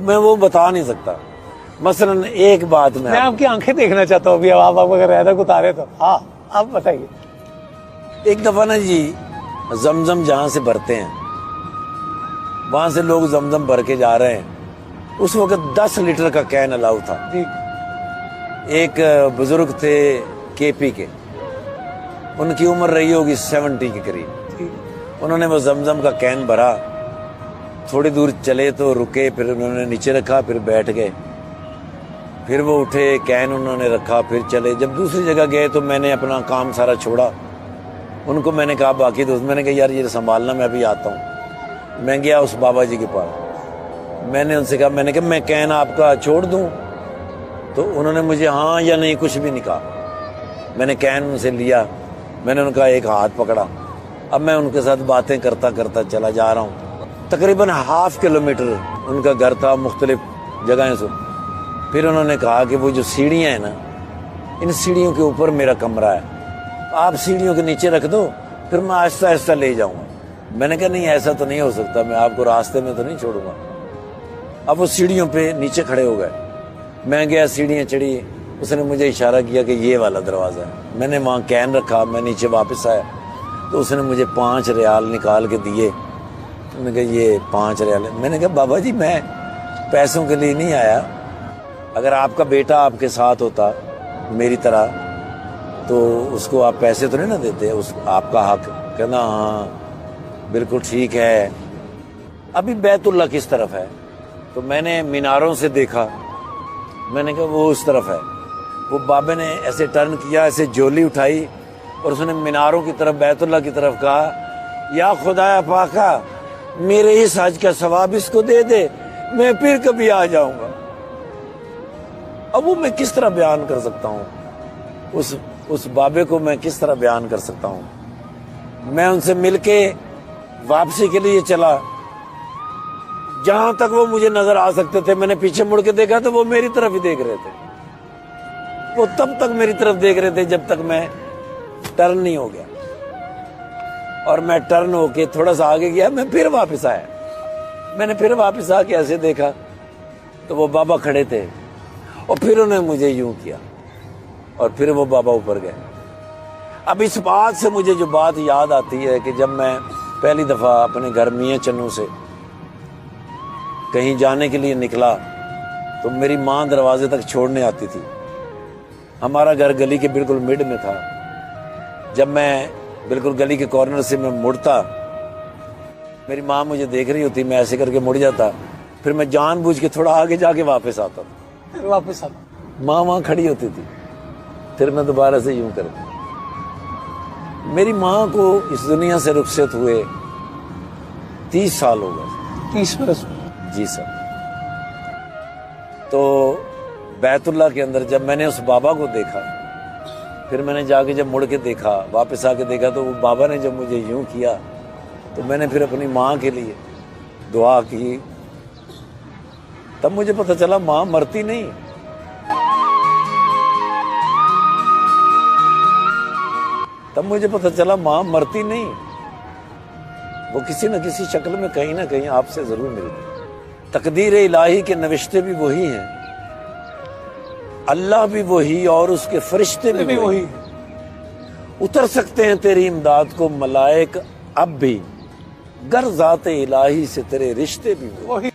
میں وہ بتا نہیں سکتا. مثلاً ایک بات میں آپ کی آنکھیں دیکھنا چاہتا ہوں ابھی. اب آپ اگر رہدک اتارے تو ہاں آپ بتائیے. ایک دفعہ نا جی زمزم جہاں سے بھرتے ہیں وہاں سے لوگ زمزم بھر کے جا رہے ہیں. اس وقت 10 لیٹر کا کین الاؤ تھا. ایک بزرگ تھے کے پی کے, ان کی عمر رہی ہوگی 70 کے قریب. انہوں نے وہ زمزم کا کین بھرا, تھوڑی دور چلے تو رکے, پھر انہوں نے نیچے رکھا, پھر بیٹھ گئے, پھر وہ اٹھے, کین انہوں نے رکھا, پھر چلے. جب دوسری جگہ گئے تو میں نے اپنا کام سارا چھوڑا. ان کو میں نے کہا باقی دوست, میں نے کہا یار یہ سنبھالنا, میں ابھی آتا ہوں. میں گیا اس بابا جی کے پاس. میں نے ان سے کہا, میں نے کہا میں کین آپ کا چھوڑ دوں؟ تو انہوں نے مجھے ہاں یا نہیں کچھ بھی نہیں کہا. میں نے کین ان سے لیا, میں نے ان کا ایک ہاتھ پکڑا. اب میں ان کے ساتھ باتیں کرتا کرتا چلا جا رہا ہوں. تقریباً ½ کلومیٹر ان کا گھر تھا, مختلف جگہیں سے. پھر انہوں نے کہا کہ وہ جو سیڑھیاں ہیں نا, ان سیڑھیوں کے اوپر میرا کمرہ ہے, آپ سیڑھیوں کے نیچے رکھ دو, پھر میں آہستہ آہستہ لے جاؤں گا. میں نے کہا نہیں ایسا تو نہیں ہو سکتا, میں آپ کو راستے میں تو نہیں چھوڑوں گا. اب وہ سیڑھیوں پہ نیچے کھڑے ہو گئے. میں گیا, سیڑھیاں چڑھی, اس نے مجھے اشارہ کیا کہ یہ والا دروازہ ہے. میں نے وہاں کین رکھا, میں نیچے واپس آیا تو اس نے مجھے 5 ریال نکال کے دیے. میں نے کہا یہ 5 ریال. میں نے کہا بابا جی میں پیسوں کے لیے نہیں آیا, اگر آپ کا بیٹا آپ کے ساتھ ہوتا میری طرح تو اس کو آپ پیسے تو نہیں نا دیتے, اس آپ کا حق. کہنا ہاں بالکل ٹھیک ہے. ابھی بیت اللہ کس طرف ہے؟ تو میں نے میناروں سے دیکھا, میں نے کہا وہ اس طرف ہے. وہ بابے نے ایسے ٹرن کیا, ایسے جولی اٹھائی اور اس نے میناروں کی طرف, بیت اللہ کی طرف کہا, یا خدایا پاکا میرے اس حج کا ثواب اس کو دے دے, میں پھر کبھی آ جاؤں گا. اب وہ میں کس طرح بیان کر سکتا ہوں, اس بابے کو میں کس طرح بیان کر سکتا ہوں. میں ان سے مل کے واپسی کے لیے چلا, جہاں تک وہ مجھے نظر آ سکتے تھے. میں نے پیچھے مڑ کے دیکھا تو وہ میری طرف ہی دیکھ رہے تھے. وہ تب تک میری طرف دیکھ رہے تھے جب تک میں ٹرن نہیں ہو گیا. اور میں ٹرن ہو کے تھوڑا سا آگے گیا, میں پھر واپس آیا. میں نے پھر واپس آ کے ایسے دیکھا تو وہ بابا کھڑے تھے, اور پھر انہوں نے مجھے یوں کیا, اور پھر وہ بابا اوپر گئے. اب اس بات سے مجھے جو بات یاد آتی ہے کہ جب میں پہلی دفعہ اپنے گھر میاں چنو سے کہیں جانے کے لیے نکلا تو میری ماں دروازے تک چھوڑنے آتی تھی. ہمارا گھر گلی کے بالکل مڈ میں تھا. جب میں بالکل گلی کے کارنر سے میں مڑتا, میری ماں مجھے دیکھ رہی ہوتی, میں ایسے کر کے مڑ جاتا, پھر میں جان بوجھ کے تھوڑا آگے جا کے واپس آتا تھا. واپس آتا, ماں وہاں کھڑی ہوتی تھی, پھر میں دوبارہ سے یوں کرتا. میری ماں کو اس دنیا سے رخصت ہوئے 30 سال ہو گئے. 30 برس. جی سر. تو بیت اللہ کے اندر جب میں نے اس بابا کو دیکھا, پھر میں نے جا کے جب مڑ کے دیکھا, واپس آ کے دیکھا, تو وہ بابا نے جب مجھے یوں کیا تو میں نے پھر اپنی ماں کے لیے دعا کی. تب مجھے پتہ چلا ماں مرتی نہیں. تب مجھے پتہ چلا ماں مرتی نہیں, وہ کسی نہ کسی شکل میں کہیں نہ کہیں آپ سے ضرور ملتی. تقدیر الہی کے نوشتے بھی وہی ہیں, اللہ بھی وہی, اور اس کے فرشتے بھی وہی. اتر سکتے ہیں تیری امداد کو ملائک اب بھی, گر ذات الہی سے تیرے رشتے بھی وہی.